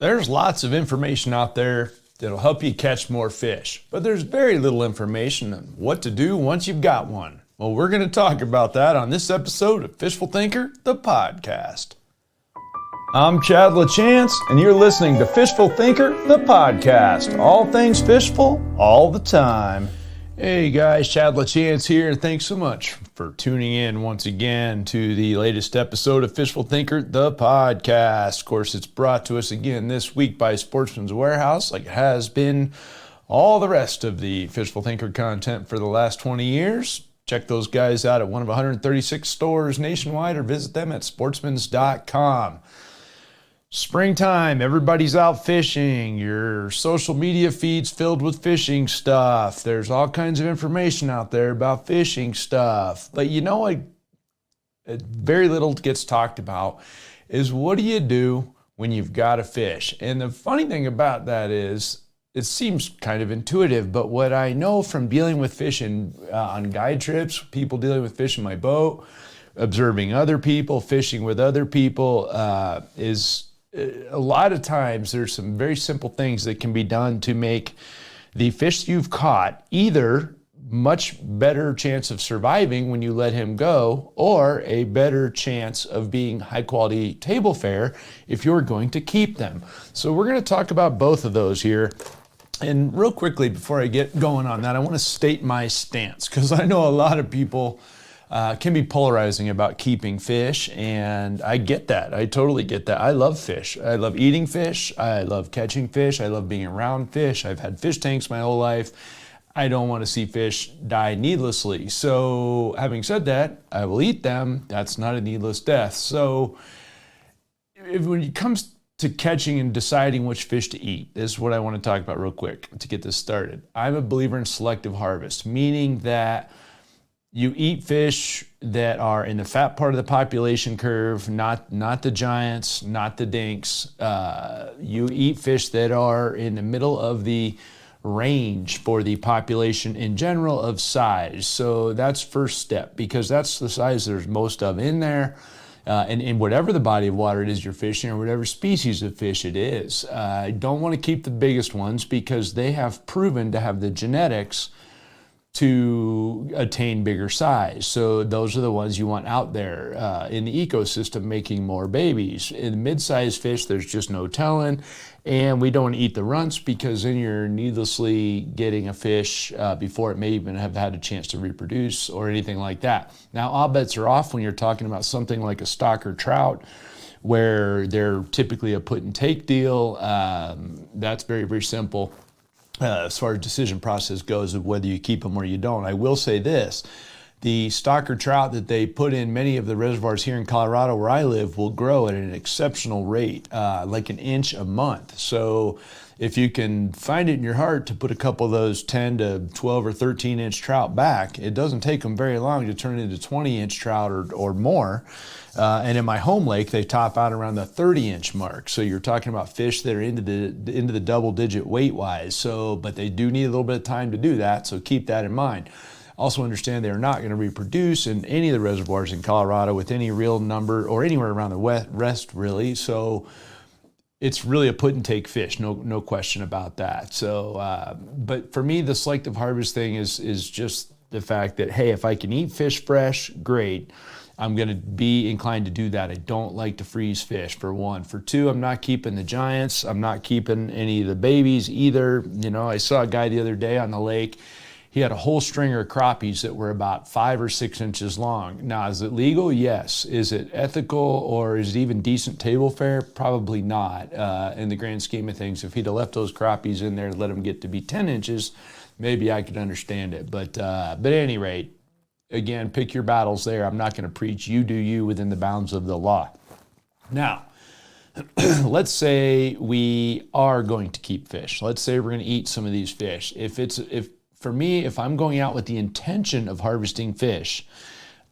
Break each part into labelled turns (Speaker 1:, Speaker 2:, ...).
Speaker 1: There's lots of information out there that'll help you catch more fish, but there's very little information on what to do once you've got one. Well, we're going to talk about that on this episode of Fishful Thinker, the podcast. I'm Chad LaChance, and you're listening to Fishful Thinker, the podcast. All things fishful, all the time. Hey guys, Chad LaChance here, and thanks so much for tuning in once again to the latest episode of Fishful Thinker, the podcast. Of course, it's brought to us again this week by Sportsman's Warehouse, like it has been all the rest of the Fishful Thinker content for the last 20 years. Check those guys out at one of 136 stores nationwide or visit them at sportsmans.com. Springtime, everybody's out fishing. Your social media feed's filled with fishing stuff. There's all kinds of information out there about fishing stuff. But you know what very little gets talked about is what do you do when you've got a fish? And the funny thing about that is it seems kind of intuitive, but what I know from dealing with fishing on guide trips, people dealing with fish in my boat, observing other people, fishing with other people, is a lot of times there's some very simple things that can be done to make the fish you've caught either much better chance of surviving when you let him go or a better chance of being high quality table fare if you're going to keep them. So we're going to talk about both of those here. And real quickly before I get going on that, I want to state my stance because I know a lot of people can be polarizing about keeping fish, and I get that. I totally get that. I love fish. I love eating fish. I love catching fish. I love being around fish. I've had fish tanks my whole life. I don't want to see fish die needlessly. So having said that, I will eat them. That's not a needless death. So when it comes to catching and deciding which fish to eat, this is what I want to talk about real quick to get this started. I'm a believer in selective harvest, meaning that you eat fish that are in the fat part of the population curve, not the giants, not the dinks. You eat fish that are in the middle of the range for the population in general of size. So that's first step because that's the size there's most of in there. And in whatever the body of water it is you're fishing or whatever species of fish it is. I don't want to keep the biggest ones because they have proven to have the genetics to attain bigger size. So those are the ones you want out there in the ecosystem making more babies. In mid-sized fish, there's just no telling. And we don't eat the runts because then you're needlessly getting a fish before it may even have had a chance to reproduce or anything like that. Now, all bets are off when you're talking about something like a stock or trout where they're typically a put and take deal. That's very, very simple. As far as decision process goes of whether you keep them or you don't. I will say this, the stock or trout that they put in many of the reservoirs here in Colorado where I live will grow at an exceptional rate, like an inch a month. So if you can find it in your heart to put a couple of those 10 to 12 or 13 inch trout back, it doesn't take them very long to turn into 20 inch trout or more. And in my home lake, they top out around the 30-inch mark. So you're talking about fish that are into the double-digit weight-wise. So, but they do need a little bit of time to do that. So keep that in mind. Also understand they're not going to reproduce in any of the reservoirs in Colorado with any real number or anywhere around the west, really. So it's really a put and take fish, no question about that. So, but for me, the selective harvest thing is just the fact that, hey, if I can eat fish fresh, great. I'm going to be inclined to do that. I don't like to freeze fish, for one. For two, I'm not keeping the giants. I'm not keeping any of the babies either. You know, I saw a guy the other day on the lake. He had a whole stringer of crappies that were about 5 or 6 inches long. Now, is it legal? Yes. Is it ethical or is it even decent table fare? Probably not. In the grand scheme of things, if he'd have left those crappies in there and let them get to be 10 inches, maybe I could understand it. But at any rate, again, pick your battles there. I'm not going to preach. You do you within the bounds of the law. Now, let's say we are going to keep fish. Let's say we're going to eat some of these fish. For me, if I'm going out with the intention of harvesting fish,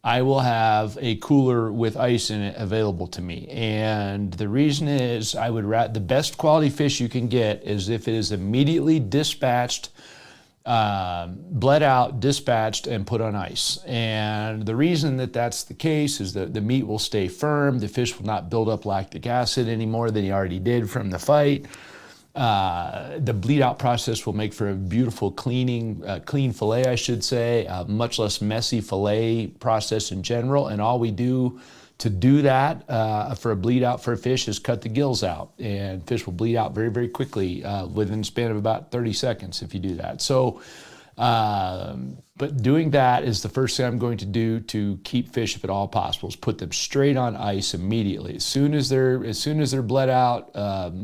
Speaker 1: I will have a cooler with ice in it available to me. And the reason is the best quality fish you can get is if it is immediately dispatched bled out, dispatched, and put on ice. And the reason that that's the case is that the meat will stay firm. The fish will not build up lactic acid any more than he already did from the fight. The bleed out process will make for a beautiful clean fillet, I should say, a much less messy fillet process in general. And all we do to do that for a bleed out for a fish is cut the gills out, and fish will bleed out very, very quickly within a span of about 30 seconds if you do that. So, but doing that is the first thing I'm going to do to keep fish, if at all possible, is put them straight on ice immediately. As soon as they're bled out,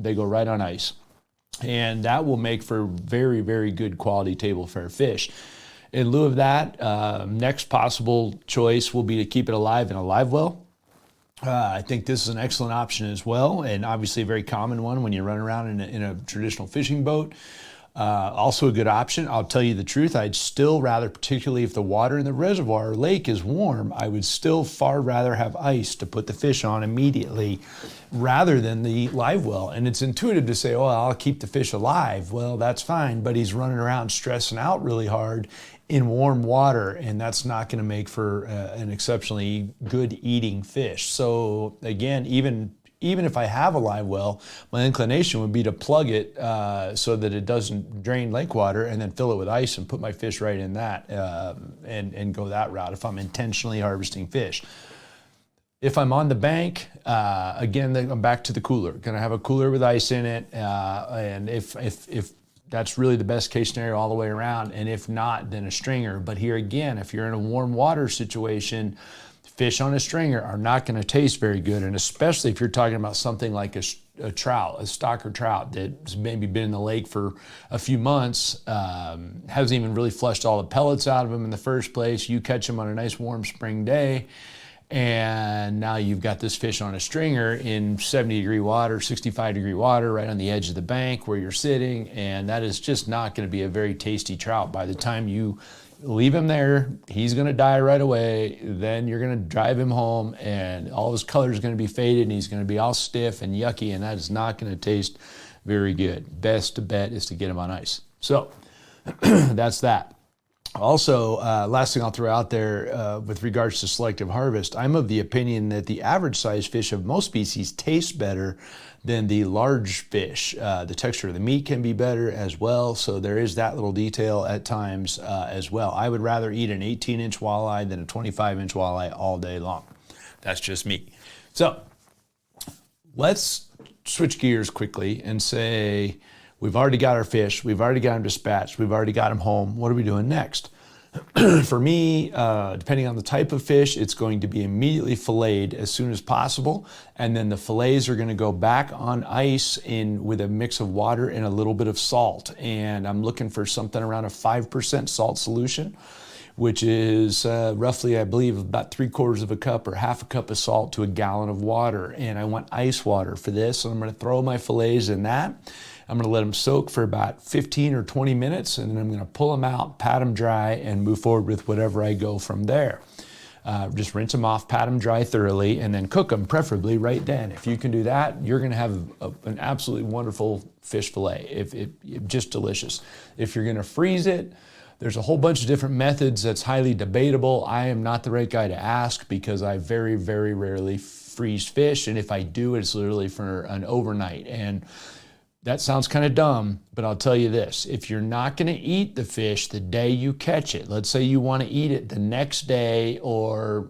Speaker 1: they go right on ice. And that will make for very, very good quality table fare fish. In lieu of that, next possible choice will be to keep it alive in a live well. I think this is an excellent option as well, and obviously a very common one when you run around in a traditional fishing boat. Also a good option. I'll tell you the truth, I'd still rather, particularly if the water in the reservoir or lake is warm, I would still far rather have ice to put the fish on immediately rather than the live well. And it's intuitive to say, oh, I'll keep the fish alive. Well, that's fine, but he's running around stressing out really hard in warm water, and that's not going to make for an exceptionally good eating fish. So again, even if I have a live well, my inclination would be to plug it so that it doesn't drain lake water, and then fill it with ice and put my fish right in that and go that route if I'm intentionally harvesting fish. If I'm on the bank, again, I'm back to the cooler. Gonna have a cooler with ice in it, and if that's really the best case scenario all the way around, and if not, then a stringer. But here again, if you're in a warm water situation, fish on a stringer are not going to taste very good, and especially if you're talking about something like a trout, a stocker trout that's maybe been in the lake for a few months, hasn't even really flushed all the pellets out of them in the first place. You catch them on a nice warm spring day, and now you've got this fish on a stringer in 70-degree water, 65-degree water, right on the edge of the bank where you're sitting, and that is just not going to be a very tasty trout. By the time you leave him there, he's going to die right away. Then you're going to drive him home, and all his color is going to be faded, and he's going to be all stiff and yucky, and that is not going to taste very good. Best to bet is to get him on ice. So that's that. Also, last thing I'll throw out there with regards to selective harvest, I'm of the opinion that the average size fish of most species taste better than the large fish. The texture of the meat can be better as well, so there is that little detail at times as well. I would rather eat an 18-inch walleye than a 25-inch walleye all day long. That's just me. So let's switch gears quickly and say, we've already got our fish, we've already got them dispatched, we've already got them home. What are we doing next? For me, depending on the type of fish, it's going to be immediately filleted as soon as possible, and then the fillets are going to go back on ice with a mix of water and a little bit of salt. And I'm looking for something around a 5% salt solution, which is roughly, I believe, about 3/4 of a cup or half a cup of salt to a gallon of water. And I want ice water for this, so I'm going to throw my fillets in that. I'm going to let them soak for about 15 or 20 minutes, and then I'm going to pull them out, pat them dry, and move forward with whatever I go from there. Just rinse them off, pat them dry thoroughly, and then cook them, preferably right then. If you can do that, you're going to have an absolutely wonderful fish fillet. Just delicious. If you're going to freeze it, there's a whole bunch of different methods that's highly debatable. I am not the right guy to ask because I very, very rarely freeze fish, and if I do, it's literally for an overnight. And that sounds kind of dumb, but I'll tell you this. If you're not going to eat the fish the day you catch it, let's say you want to eat it the next day or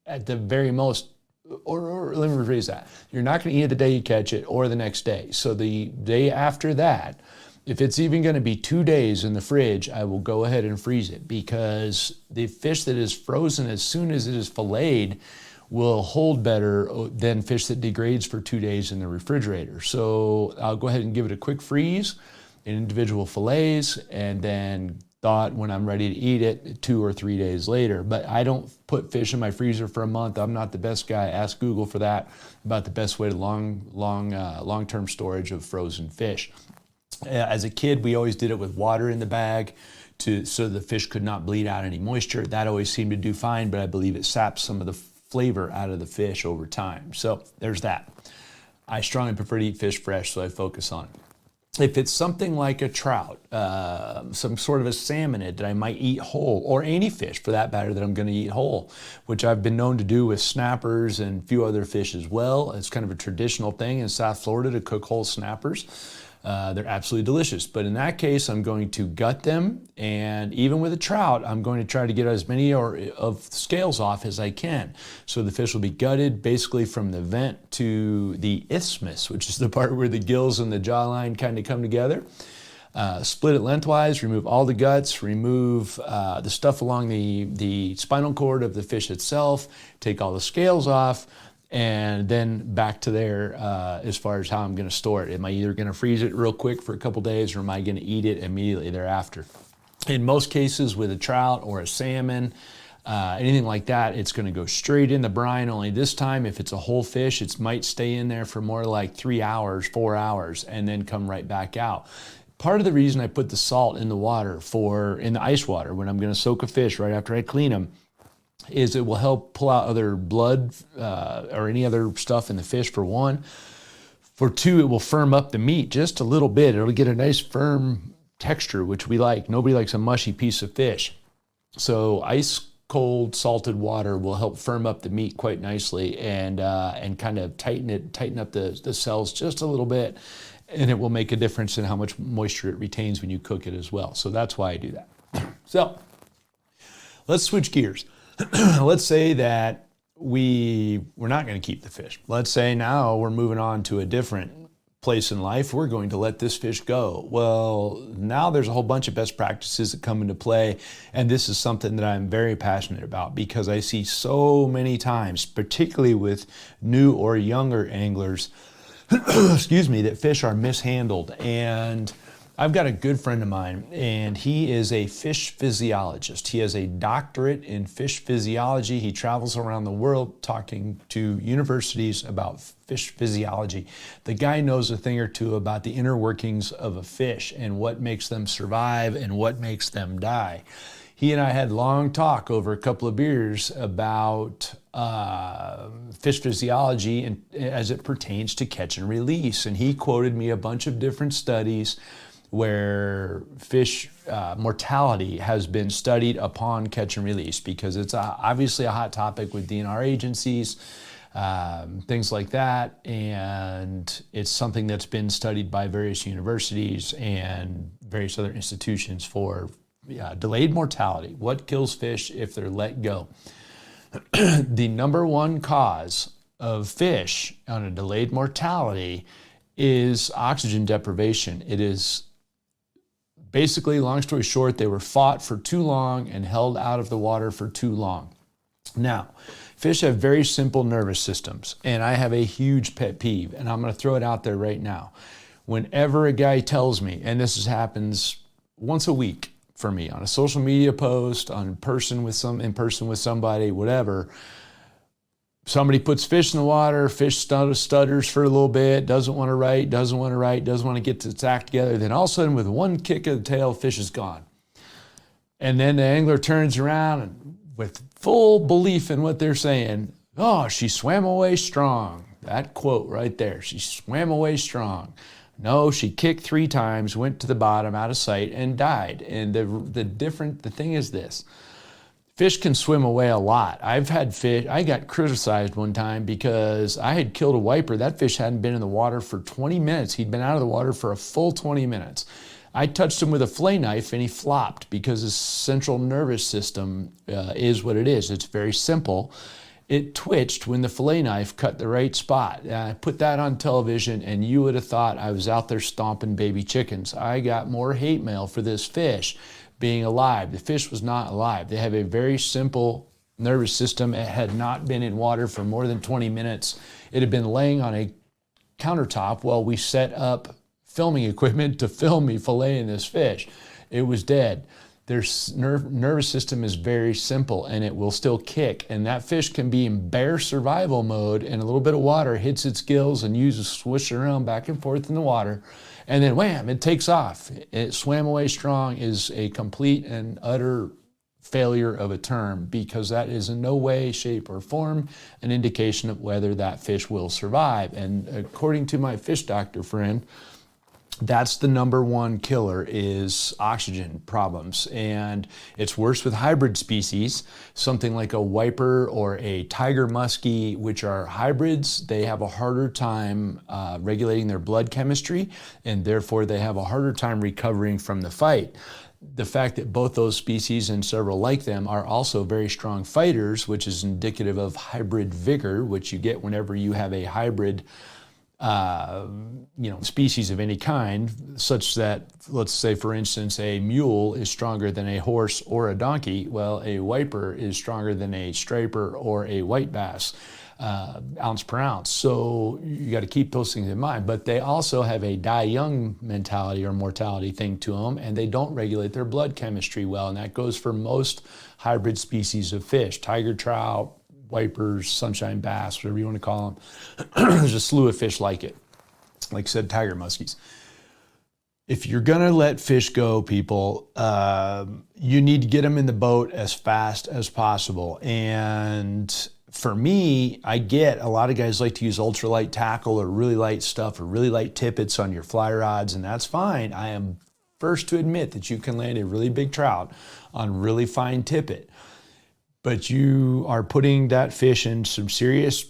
Speaker 1: at the very most, or let me rephrase that. You're not going to eat it the day you catch it or the next day. So the day after that, if it's even going to be 2 days in the fridge, I will go ahead and freeze it, because the fish that is frozen as soon as it is filleted will hold better than fish that degrades for 2 days in the refrigerator. So I'll go ahead and give it a quick freeze in individual fillets, and then thaw it when I'm ready to eat it 2 or 3 days later. But I don't put fish in my freezer for a month. I'm not the best guy. Ask Google for that, about the best way to long-term storage of frozen fish. As a kid, we always did it with water in the bag so the fish could not bleed out any moisture. That always seemed to do fine, but I believe it saps some of the flavor out of the fish over time. So there's that. I strongly prefer to eat fish fresh, so I focus on it. If it's something like a trout, some sort of a salmonid that I might eat whole, or any fish for that matter that I'm going to eat whole, which I've been known to do with snappers and a few other fish as well. It's kind of a traditional thing in South Florida to cook whole snappers. They're absolutely delicious. But in that case, I'm going to gut them. And even with a trout, I'm going to try to get as many of the scales off as I can. So the fish will be gutted basically from the vent to the isthmus, which is the part where the gills and the jawline kind of come together. Split it lengthwise, remove all the guts, remove the stuff along the spinal cord of the fish itself, take all the scales off, and then back to there as far as how I'm going to store it. Am I either going to freeze it real quick for a couple days, or am I going to eat it immediately thereafter? In most cases with a trout or a salmon, anything like that, it's going to go straight in the brine. Only this time, if it's a whole fish, it might stay in there for more like 3 hours, 4 hours, and then come right back out. Part of the reason I put the salt in the water in the ice water when I'm going to soak a fish right after I clean them is it will help pull out other blood or any other stuff in the fish, for one. For two, it will firm up the meat just a little bit. It'll get a nice firm texture, which we like. Nobody likes a mushy piece of fish. So ice cold salted water will help firm up the meat quite nicely and kind of tighten up the cells just a little bit. And it will make a difference in how much moisture it retains when you cook it as well. So that's why I do that. So let's switch gears. Let's say that we're not going to keep the fish. Let's say now we're moving on to a different place in life. We're going to let this fish go. Well, now there's a whole bunch of best practices that come into play. And this is something that I'm very passionate about, because I see so many times, particularly with new or younger anglers, excuse me, that fish are mishandled. And I've got a good friend of mine, and he is a fish physiologist. He has a doctorate in fish physiology. He travels around the world talking to universities about fish physiology. The guy knows a thing or two about the inner workings of a fish and what makes them survive and what makes them die. He and I had long talk over a couple of beers about fish physiology and as it pertains to catch and release. And he quoted me a bunch of different studies where fish mortality has been studied upon catch and release, because it's obviously a hot topic with DNR agencies, things like that. And it's something that's been studied by various universities and various other institutions for delayed mortality. What kills fish if they're let go? The number one cause of fish on a delayed mortality is oxygen deprivation. It is basically, long story short, they were fought for too long and held out of the water for too long. Now, fish have very simple nervous systems, and I have a huge pet peeve, and I'm going to throw it out there right now. Whenever a guy tells me, and this happens once a week for me, on a social media post, in person with somebody, whatever, somebody puts fish in the water, fish stutters for a little bit, doesn't want to write, doesn't want to get its act together. Then all of a sudden, with one kick of the tail, fish is gone. And then the angler turns around and with full belief in what they're saying, oh, she swam away strong. That quote right there, she swam away strong. No, she kicked 3 times, went to the bottom, out of sight, and died. And the thing is this. Fish can swim away a lot. I've had fish, I got criticized one time because I had killed a wiper. That fish hadn't been in the water for 20 minutes. He'd been out of the water for a full 20 minutes. I touched him with a fillet knife and he flopped because his central nervous system is what it is. It's very simple. It twitched when the fillet knife cut the right spot. I put that on television and you would have thought I was out there stomping baby chickens. I got more hate mail for this fish being alive. The fish was not alive. They have a very simple nervous system. It had not been in water for more than 20 minutes. It had been laying on a countertop while we set up filming equipment to film me filleting this fish. It was dead. Their nervous system is very simple and it will still kick. And that fish can be in bare survival mode and a little bit of water hits its gills and uses swish around back and forth in the water. And then wham, it takes off. It swam away strong is a complete and utter failure of a term, because that is in no way, shape, or form an indication of whether that fish will survive. And according to my fish doctor friend, That's the number one killer, is oxygen problems. And it's worse with hybrid species, something like a wiper or a tiger muskie, which are hybrids. They have a harder time regulating their blood chemistry, and therefore they have a harder time recovering from the fight. The fact that both those species and several like them are also very strong fighters, which is indicative of hybrid vigor, which you get whenever you have a hybrid species of any kind, such that, let's say, for instance, a mule is stronger than a horse or a donkey. Well, a wiper is stronger than a striper or a white bass, ounce per ounce. So you got to keep those things in mind. But they also have a die young mentality or mortality thing to them, and they don't regulate their blood chemistry well. And that goes for most hybrid species of fish: tiger trout, wipers, sunshine bass, whatever you want to call them. There's a slew of fish like it. Like I said, tiger muskies. If you're going to let fish go, people, you need to get them in the boat as fast as possible. And for me, I get a lot of guys like to use ultralight tackle or really light stuff or really light tippets on your fly rods, and that's fine. I am first to admit that you can land a really big trout on really fine tippet. But you are putting that fish in some serious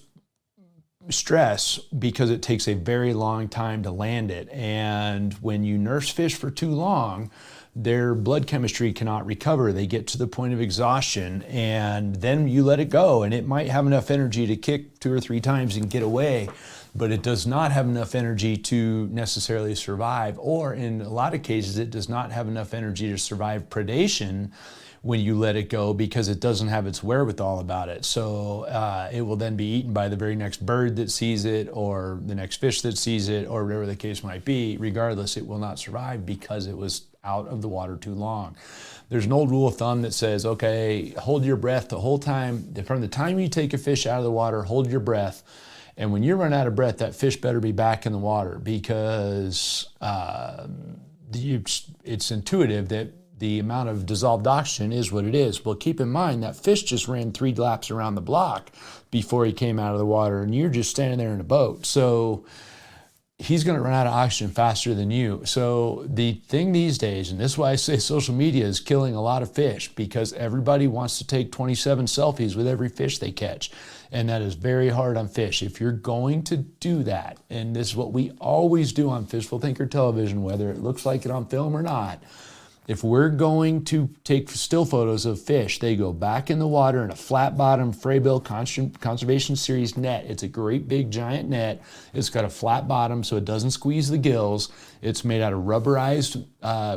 Speaker 1: stress because it takes a very long time to land it. And when you nurse fish for too long, their blood chemistry cannot recover. They get to the point of exhaustion, and then you let it go. And it might have enough energy to kick 2 or 3 times and get away, but it does not have enough energy to necessarily survive. Or in a lot of cases, it does not have enough energy to survive predation when you let it go, because it doesn't have its wherewithal about it. So it will then be eaten by the very next bird that sees it, or the next fish that sees it, or whatever the case might be. Regardless, it will not survive because it was out of the water too long. There's an old rule of thumb that says, okay, hold your breath the whole time. From the time you take a fish out of the water, hold your breath. And when you run out of breath, that fish better be back in the water, because it's intuitive that the amount of dissolved oxygen is what it is. Well, keep in mind that fish just ran 3 laps around the block before he came out of the water, and you're just standing there in a boat. So he's going to run out of oxygen faster than you. So the thing these days, and this is why I say social media is killing a lot of fish, because everybody wants to take 27 selfies with every fish they catch. And that is very hard on fish. If you're going to do that, and this is what we always do on Fishful Thinker Television, whether it looks like it on film or not, if we're going to take still photos of fish, they go back in the water in a flat bottom Freybill Conservation Series net. It's a great big giant net. It's got a flat bottom so it doesn't squeeze the gills. It's made out of rubberized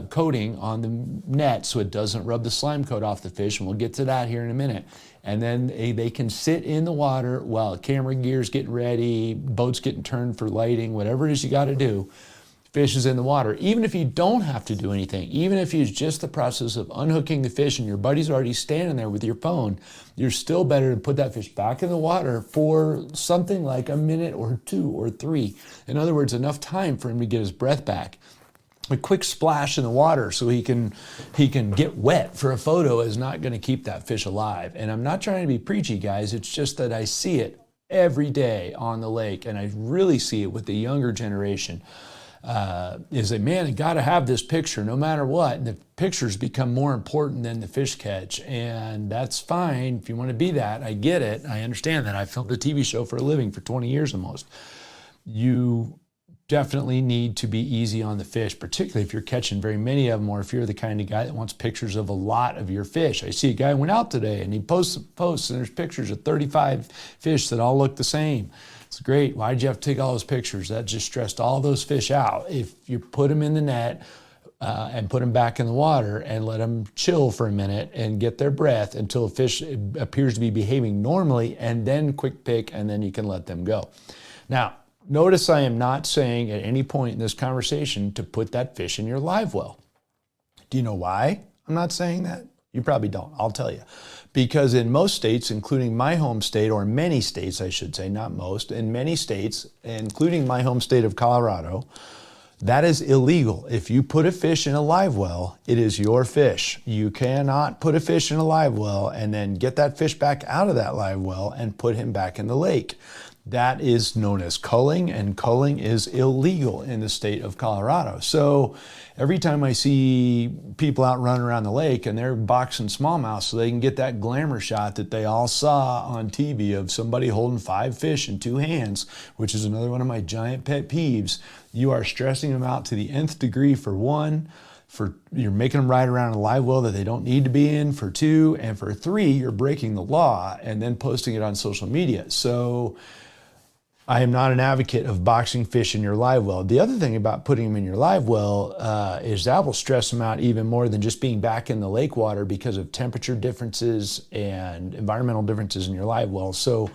Speaker 1: coating on the net so it doesn't rub the slime coat off the fish, and we'll get to that here in a minute. And then they can sit in the water while camera gear's getting ready, boat's getting turned for lighting, whatever it is you got to do. Fish is in the water. Even if you don't have to do anything, even if it's just the process of unhooking the fish and your buddy's already standing there with your phone, you're still better to put that fish back in the water for something like a minute or 2 or 3. In other words, enough time for him to get his breath back. A quick splash in the water so he can get wet for a photo is not going to keep that fish alive. And I'm not trying to be preachy, guys. It's just that I see it every day on the lake, and I really see it with the younger generation. Is that, man, I got to have this picture no matter what. And the pictures become more important than the fish catch, and that's fine if you want to be that. I get it. I understand that. I filmed a TV show for a living for 20 years almost. You definitely need to be easy on the fish, particularly if you're catching very many of them, or if you're the kind of guy that wants pictures of a lot of your fish. I see a guy went out today and he posts and there's pictures of 35 fish that all look the same. It's great. Why'd you have to take all those pictures? That just stressed all those fish out. If you put them in the net and put them back in the water and let them chill for a minute and get their breath until a fish appears to be behaving normally, and then quick pick, and then you can let them go. Now, notice I am not saying at any point in this conversation to put that fish in your live well. Do you know why I'm not saying that? You probably don't. I'll tell you. Because in most states, including my home state, or many states, I should say, not most, in many states, including my home state of Colorado, that is illegal. If you put a fish in a live well, it is your fish. You cannot put a fish in a live well and then get that fish back out of that live well and put him back in the lake. That is known as culling, and culling is illegal in the state of Colorado. So every time I see people out running around the lake and they're boxing smallmouth so they can get that glamour shot that they all saw on TV of somebody holding 5 fish in 2 hands, which is another one of my giant pet peeves, you are stressing them out to the nth degree for one. You're making them ride around in a live well that they don't need to be in for 2, and for 3, you're breaking the law and then posting it on social media. So I am not an advocate of boxing fish in your live well. The other thing about putting them in your live well is that will stress them out even more than just being back in the lake water because of temperature differences and environmental differences in your live well. So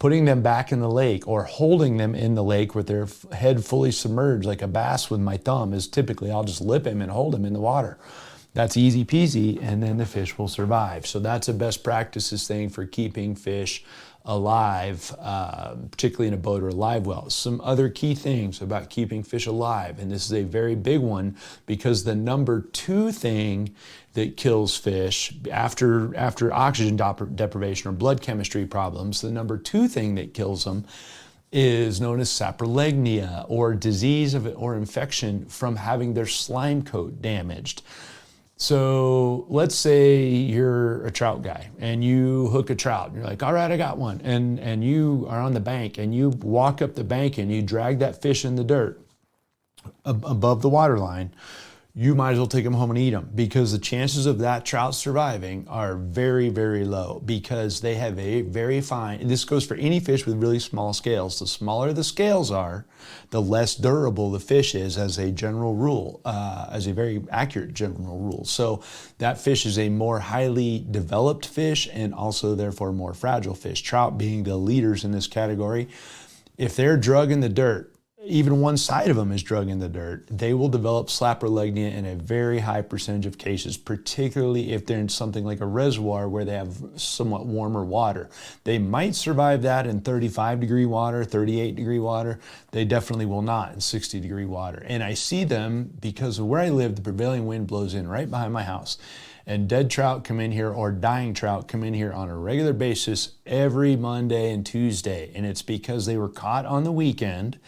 Speaker 1: putting them back in the lake or holding them in the lake with their head fully submerged like a bass with my thumb is typically, I'll just lip him and hold him in the water. That's easy peasy, and then the fish will survive. So that's a best practices thing for keeping fish alive, particularly in a boat or a live well. Some other key things about keeping fish alive, and this is a very big one because the number 2 thing that kills fish after oxygen deprivation or blood chemistry problems, the number 2 thing that kills them is known as saprolegnia, or disease or infection from having their slime coat damaged. So let's say you're a trout guy and you hook a trout and you're like, all right, I got one. And you are on the bank and you walk up the bank and you drag that fish in the dirt above the water line. You might as well take them home and eat them, because the chances of that trout surviving are very, very low, because they have a very fine, and this goes for any fish with really small scales. The smaller the scales are, the less durable the fish is, as a general rule, as a very accurate general rule. So that fish is a more highly developed fish and also therefore more fragile fish. Trout being the leaders in this category. If they're drug in the dirt, even one side of them is drug in the dirt, they will develop saprolegnia in a very high percentage of cases, particularly if they're in something like a reservoir where they have somewhat warmer water. They might survive that in 35-degree water, 38-degree water. They definitely will not in 60-degree water. And I see them because of where I live, the prevailing wind blows in right behind my house. And dead trout come in here, or dying trout come in here on a regular basis every Monday and Tuesday. And it's because they were caught on the weekend.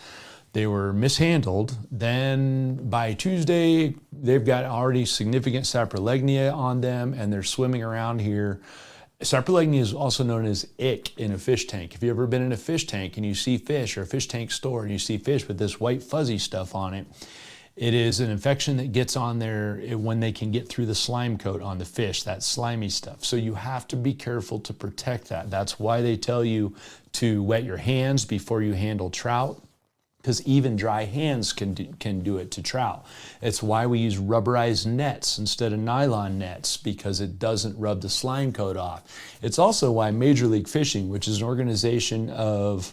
Speaker 1: They were mishandled. Then by Tuesday, they've got already significant saprolegnia on them and they're swimming around here. Saprolegnia is also known as ick in a fish tank. If you've ever been in a fish tank and you see fish, or a fish tank store and you see fish with this white fuzzy stuff on it, it is an infection that gets on there when they can get through the slime coat on the fish, that slimy stuff. So you have to be careful to protect that. That's why they tell you to wet your hands before you handle trout, because even dry hands can do it to trout. It's why we use rubberized nets instead of nylon nets, because it doesn't rub the slime coat off. It's also why Major League Fishing, which is an organization of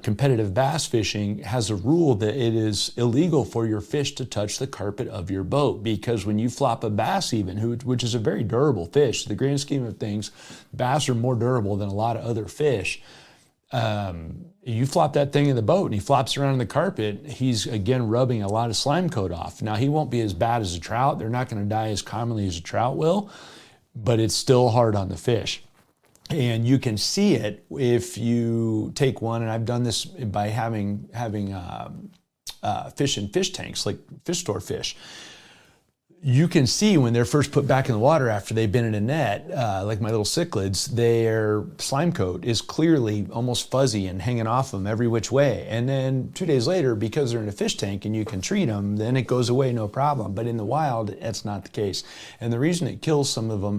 Speaker 1: competitive bass fishing, has a rule that it is illegal for your fish to touch the carpet of your boat, because when you flop a bass even, which is a very durable fish, in the grand scheme of things, bass are more durable than a lot of other fish. You flop that thing in the boat and he flops around in the carpet, he's again rubbing a lot of slime coat off. Now, he won't be as bad as a trout. They're not going to die as commonly as a trout will, but it's still hard on the fish. And you can see it if you take one, and I've done this by having fish in fish tanks, like fish store fish. You can see when they're first put back in the water after they've been in a net, like my little cichlids, their slime coat is clearly almost fuzzy and hanging off them every which way. And then 2 days later, because they're in a fish tank and you can treat them, then it goes away, no problem. But in the wild, that's not the case. And the reason it kills some of them,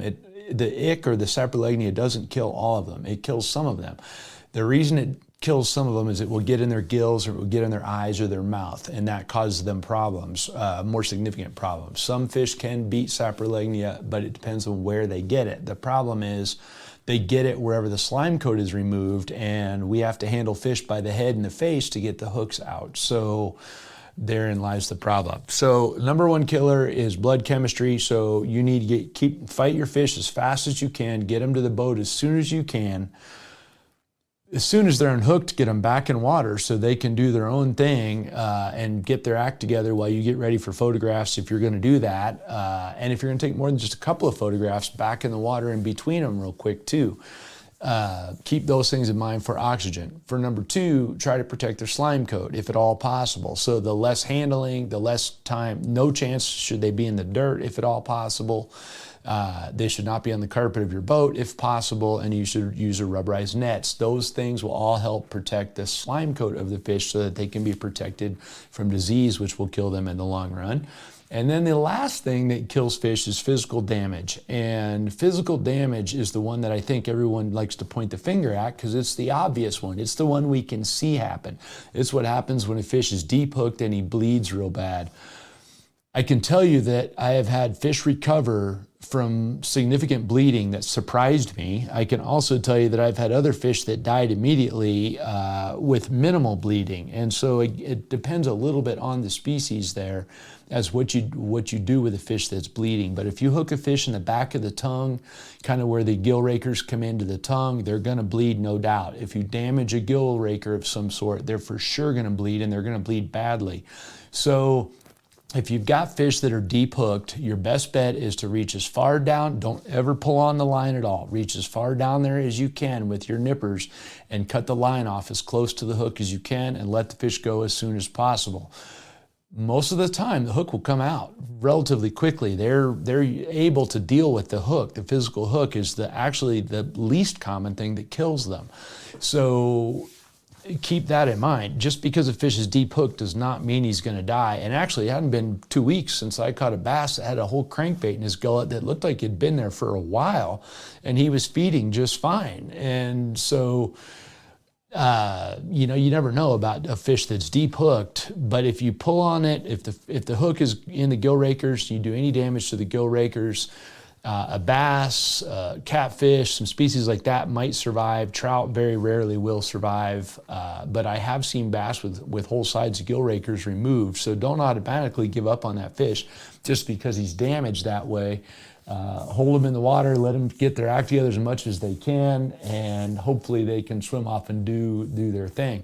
Speaker 1: the ick or the saprolegnia doesn't kill all of them. It kills some of them. The reason it kills some of them is it will get in their gills, or it will get in their eyes or their mouth, and that causes them problems, more significant problems. Some fish can beat saprolegnia, but it depends on where they get it. The problem is they get it wherever the slime coat is removed, and we have to handle fish by the head and the face to get the hooks out. So therein lies the problem. So number 1 killer is blood chemistry. So you need to fight your fish as fast as you can, get them to the boat as soon as you can. As soon as they're unhooked, get them back in water so they can do their own thing and get their act together while you get ready for photographs if you're going to do that. And if you're going to take more than just a couple of photographs, back in the water in between them real quick too. Keep those things in mind for oxygen. For number 2, try to protect their slime coat if at all possible. So the less handling, the less time, no chance should they be in the dirt if at all possible. They should not be on the carpet of your boat if possible, and you should use a rubberized nets. Those things will all help protect the slime coat of the fish so that they can be protected from disease, which will kill them in the long run. And then the last thing that kills fish is physical damage. And physical damage is the one that I think everyone likes to point the finger at because it's the obvious one. It's the one we can see happen. It's what happens when a fish is deep hooked and he bleeds real bad. I can tell you that I have had fish recover from significant bleeding that surprised me. I can also tell you that I've had other fish that died immediately with minimal bleeding. And so it depends a little bit on the species there as what you do with a fish that's bleeding. But if you hook a fish in the back of the tongue, kind of where the gill rakers come into the tongue, they're gonna bleed, no doubt. If you damage a gill raker of some sort, they're for sure gonna bleed, and they're gonna bleed badly. So if you've got fish that are deep hooked, your best bet is to reach as far down. Don't ever pull on the line at all. Reach as far down there as you can with your nippers and cut the line off as close to the hook as you can and let the fish go as soon as possible. Most of the time, the hook will come out relatively quickly. They're able to deal with the hook. The physical hook is actually the least common thing that kills them. So keep that in mind. Just because a fish is deep hooked does not mean he's going to die. And actually, it hadn't been 2 weeks since I caught a bass that had a whole crankbait in his gullet that looked like he'd been there for a while, and he was feeding just fine. And so, you never know about a fish that's deep hooked, but if you pull on it, if the hook is in the gill rakers, you do any damage to the gill rakers, a bass, catfish, some species like that might survive. Trout very rarely will survive, but I have seen bass with whole sides of gill rakers removed, so don't automatically give up on that fish just because he's damaged that way. Hold them in the water, let them get their act together as much as they can, and hopefully they can swim off and do their thing.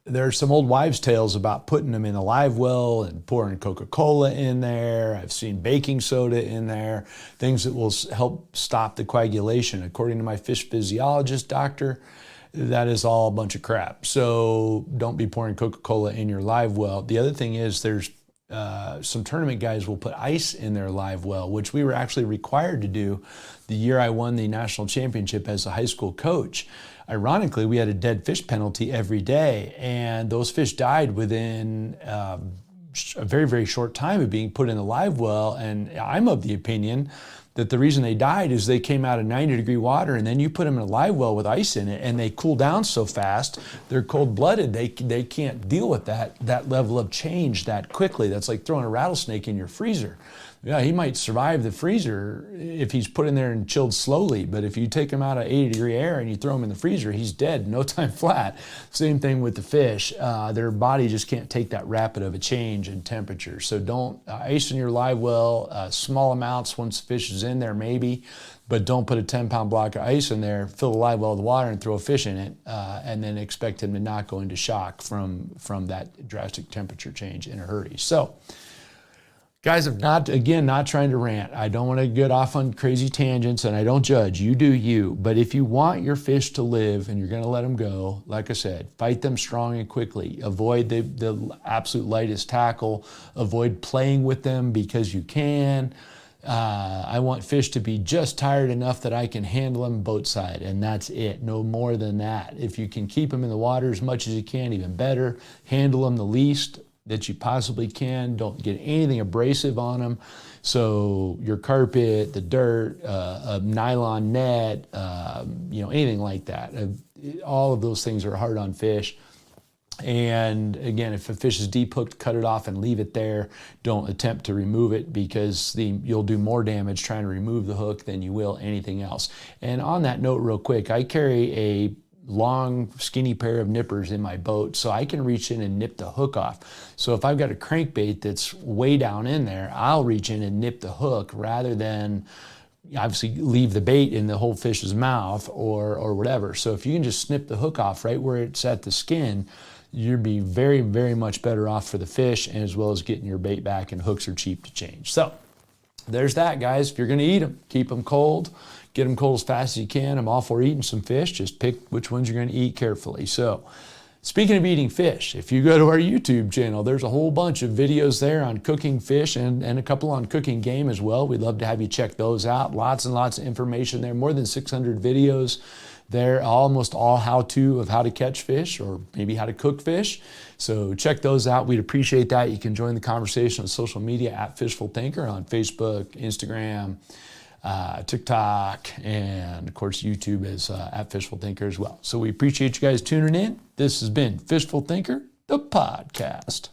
Speaker 1: There's some old wives' tales about putting them in a live well and pouring Coca-Cola in there. I've seen baking soda in there, things that will help stop the coagulation. According to my fish physiologist doctor, that is all a bunch of crap. So don't be pouring Coca-Cola in your live well. The other thing is there's some tournament guys will put ice in their live well, which we were actually required to do the year I won the national championship as a high school coach. Ironically, we had a dead fish penalty every day, and those fish died within a very, very short time of being put in the live well. And I'm of the opinion that the reason they died is they came out of 90-degree water, and then you put them in a live well with ice in it, and they cool down so fast, they're cold-blooded, they can't deal with that level of change that quickly. That's like throwing a rattlesnake in your freezer. Yeah, he might survive the freezer if he's put in there and chilled slowly, but if you take him out of 80-degree air and you throw him in the freezer, he's dead, no time flat. Same thing with the fish. Their body just can't take that rapid of a change in temperature. So don't ice in your live well, small amounts once the fish is in there maybe, but don't put a 10-pound block of ice in there, fill the live well with water and throw a fish in it, and then expect him to not go into shock from that drastic temperature change in a hurry. So, guys, I'm not trying to rant. I don't want to get off on crazy tangents, and I don't judge. You do you. But if you want your fish to live and you're going to let them go, like I said, fight them strong and quickly. Avoid the absolute lightest tackle. Avoid playing with them because you can. I want fish to be just tired enough that I can handle them boat side, and that's it. No more than that. If you can keep them in the water as much as you can, even better. Handle them the least that you possibly can. Don't get anything abrasive on them. So your carpet, the dirt, a nylon net, anything like that. All of those things are hard on fish. And again, if a fish is deep hooked, cut it off and leave it there. Don't attempt to remove it because you'll do more damage trying to remove the hook than you will anything else. And on that note, real quick, I carry a long, skinny pair of nippers in my boat, so I can reach in and nip the hook off. So if I've got a crankbait that's way down in there, I'll reach in and nip the hook rather than obviously leave the bait in the whole fish's mouth or whatever. So if you can just snip the hook off right where it's at the skin, you'd be very, very much better off for the fish, and as well as getting your bait back, and hooks are cheap to change. So there's that, guys. If you're going to eat them, keep them cold. get them cold as fast as you can. I'm all for eating some fish. Just pick which ones you're going to eat carefully. So, speaking of eating fish, if you go to our YouTube channel, there's a whole bunch of videos there on cooking fish and a couple on cooking game as well. We'd love to have you check those out. Lots and lots of information there, more than 600 videos there, almost all how-to of how to catch fish or maybe how to cook fish. So check those out. We'd appreciate that. You can join the conversation on social media at Fishful Thinker on Facebook, Instagram, TikTok, and of course YouTube is at Fishful Thinker as well. So we appreciate you guys tuning in. This has been Fishful Thinker, the podcast.